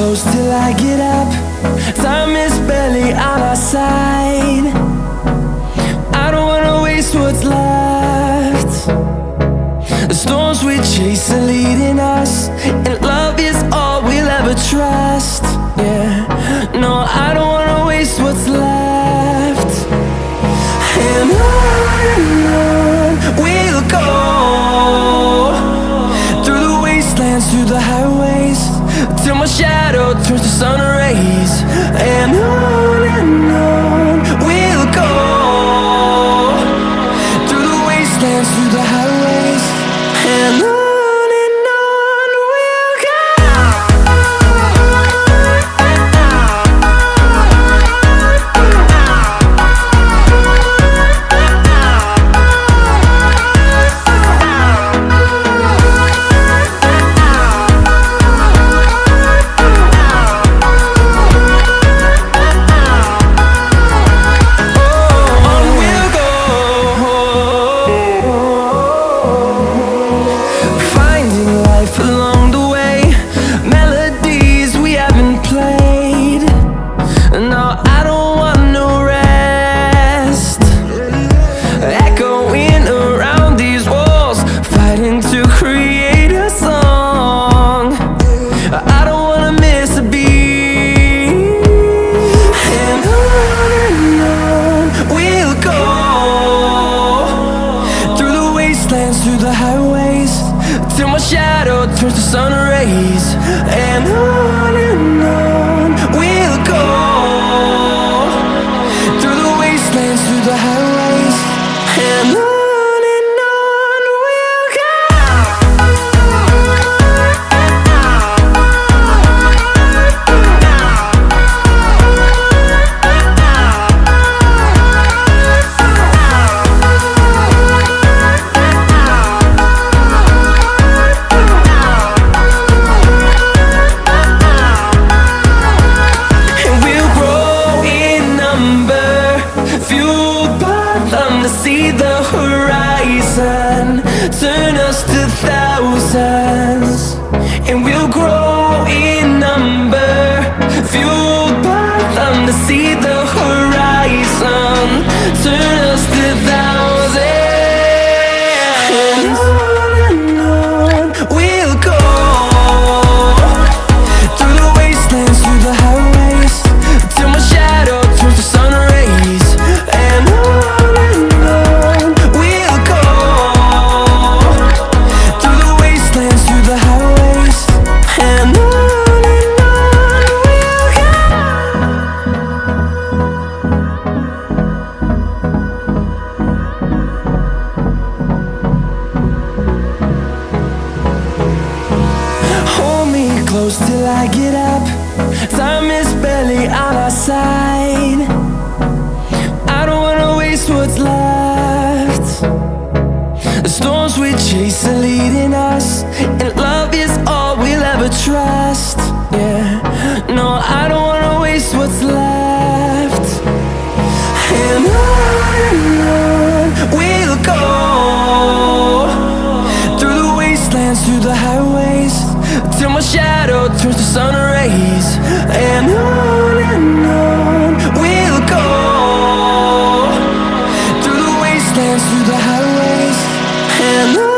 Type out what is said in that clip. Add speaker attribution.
Speaker 1: close till I get up. Time is barely on our side. I don't wanna waste what's left. The storms we chase are leading us, and love is all we'll ever trust. Yeah, no, I don't wanna waste what's left. And on we'll go, through the wastelands, through the highways, till my shadow turns to sun rays. And on we'll go, through the wastelands, through the highways, and on. Through the highways, till my shadow turns to sun rays. And on we'll go, through the wastelands, through the highways, and on. See the horizon turn us to thousands, and we'll grow in number, fueled by them to see the horizon turn us to thousands. And on we'll go, through the wastelands, through the highways, till my shadow turns to sun rays. And on close till I get up. Time is barely on our side. I don't wanna waste what's left. The storms we chase are leading us, and love is all we'll ever trust. Yeah, no, I don't wanna waste what's left. And on we'll go, through the wastelands, through the highways, till my shadow turns to sun rays. And on we'll go, through the wastelands, through the highways, and on.